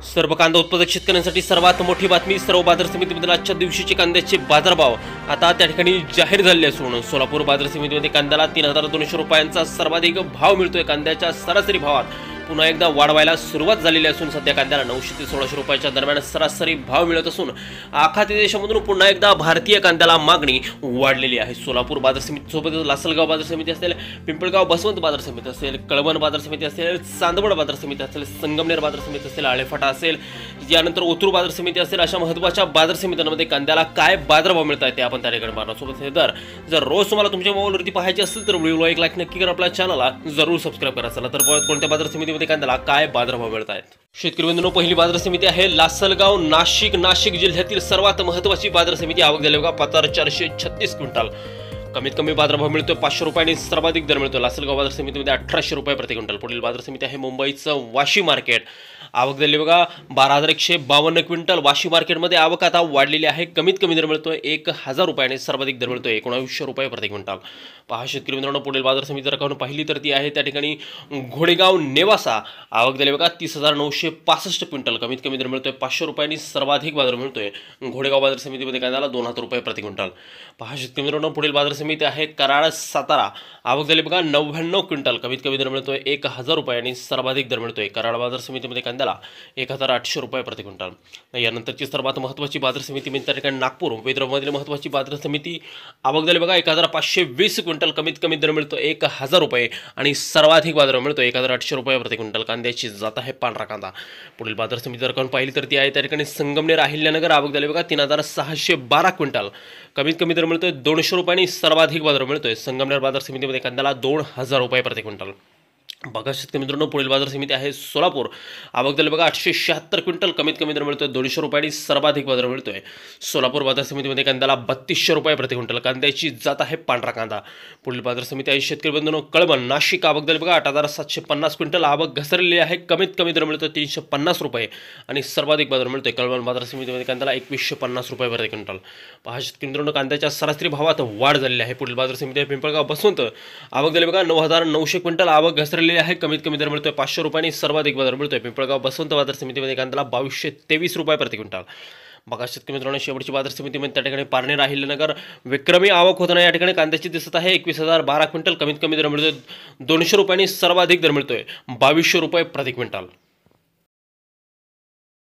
सर्व कांदा उत्पादक शेतकऱ्यांसाठी सर्वात मोठी बातमी। सर्व बाजार समितीमधील आजच्या दिवशीचे कांद्याचे बाजारभाव आता त्या ठिकाणी जाहीर झाले असून सोलापूर बाजार समितीमध्ये कांद्याला 3200 रुपयांचा सर्वाधिक भाव मिळतोय। कांद्याच्या सरासरी भावात पुन्हा एकदा वाढ व्हायला सुरुवात झालेली असून सध्या कांद्याला 900 ते 1600 रुपयाच्या दरम्यान सरासरी भाव मिळत असून आखाती देशामधून पुन्हा एकदा भारतीय कांद्याला मागणी वाढलेली आहे। सोलापूर बाजार समितीसोबतच लासलगाव बाजार समिती असेल, पिंपळगाव बसवंत बाजार समिती असेल, कळवण बाजार समिती असेल, चांदवड बाजार समिती असेल, संगमनेर बाजार समिती असेल, आळेफाटा असेल, यानंतर ओतूर बाजार समिती असेल, अशा महत्त्वाच्या बाजार समित्यांमध्ये कांद्याला काय बाजारभाव मिळत आहेत ते आपण त्या ठिकाणी पाहणार सोबत हे दर जर रोज तुम्हाला तुमच्या मोबाईलवरती पाहायचे असेल तर व्हिडिओला एक लाईक नक्की करा, आपल्या चॅनलला जरूर सबस्क्राइब करा। चला तर कोणत्या बाजार समितीमध्ये कांद्याला काय बाजारभाव मिळत आहेत। शेतकरी बंधूंनो, पहिली बाजार समिती आहे लासलगाव नाशिक जिल्ह्यातील सर्वात महत्त्वाची बाजार समिती। आवक झाली बघा 5436 क्विंटल। कमीत कमी बाजारभाव मिळतोय 500 रुपयांनी सर्वाधिक दर मिळतो लासलगाव बाजार समितीमध्ये 1800 रुपये प्रति क्विंटल। पुढील बाजार समिती आहे मुंबईचं वाशी मार्केट। आवक झाली बघा 12152 क्विंटल। वाशी मार्केटमध्ये आवक आता वाढलेली आहे। कमीत कमी दर मिळतोय 1000 रुपयांनी सर्वाधिक दर मिळतोय 1900 रुपये प्रति क्विंटल। पहा शेतकरी मित्रांनो, पुढील बाजार समिती जर पाहिली तर ती आहे त्या ठिकाणी घोडेगाव नेवासा। आवक झाली बघा 30965 क्विंटल। कमीत कमी दर मिळतोय 500 रुपयांनी सर्वाधिक बाजार मिळतोय घोडेगाव बाजार समितीमध्ये कांद्याला 2000 रुपये प्रति क्विंटल। पहा शेतकरी मित्रांनो, पुढील बाजार समिती आहे कराड सातारा। आवक झाली बघा 99 क्विंटल। कमीत कमी दर मिळतोय 1000 रुपयांनी सर्वाधिक दर मिळतोय कराड बाजार समितीमध्ये कांद्याला 1800 रुपये प्रति क्विंटल। यानंतरची सर्वात महत्त्वाची बाजार समिती म्हणजे त्या ठिकाणी नागपूर विदर्भामधील महत्त्वाची बाजार समिती। आवक झाली बघा 1520 क्विंटल। कमीत कमी दर मिळतो 1000 रुपये आणि सर्वाधिक बाजार मिळतो 1800 रुपये प्रति क्विंटल। कांद्याची जात आहे पांढरा कांदा। पुढील बाजार समिती जर पाहिली तर ती आहे त्या ठिकाणी संगमनेर अहिल्यानगर। आवक झाली बघा 3612 क्विंटल। कमीत कमी दर मिळतोय 200 रुपयांनी सर्वाधिक बाजार मिळतोय संगमनेर बाजार समितीमध्ये कांद्याला 2000 रुपये प्रति क्विंटल। बघा शेतकरी मित्रांनो, पुढील बाजार समिती आहे सोलापूर। आवक झाली बघा 876 क्विंटल। कमीत कमी दर मिळतोय 200 रुपयांनी सर्वाधिक बाजार मिळतोय सोलापूर बाजार समितीमध्ये कांद्याला 3200 रुपये प्रति क्विंटल। कांद्याची जात आहे पांढरा कांदा। पुढील बाजार समिती आहे शेतकरी बंधूंनो कळवण नाशिक। आवक झाली बघा 8750 क्विंटल। आवक घसरलेली आहे। कमीत कमी दर मिळतोय 350 रुपये आणि सर्वाधिक बाजार मिळतोय कळवण बाजार समितीमध्ये कांद्याला 2150 रुपये प्रति क्विंटल। पहा शेतकरी मित्रांनो, कांद्याच्या सरासरी भावात वाढ झालेली आहे। पुढील बाजार समिती आहे पिंपळगाव बसवंत। आवक झाली बघा 9900 क्विंटल। आवक घसरलेली आहे। कमीत कमी दर मिळतोय 500 रुपयांनी सर्वाधिक बाजार मिळतोय पिंपळगाव बसवंत बाजार समितीमध्ये कांद्याला 2223 रुपये प्रति क्विंटल। बघा शेतकरी मित्रांनो, शेवटची बाजार समितीमध्ये त्या ठिकाणी पारनेर अहिल्यानगर विक्रमी आवक होताना या ठिकाणी कांद्याची दिसत आहे 21012 क्विंटल। कमीत कमी दर मिळतोय 200 रुपयांनी सर्वाधिक दर मिळतोय 2200 रुपये प्रति क्विंटल।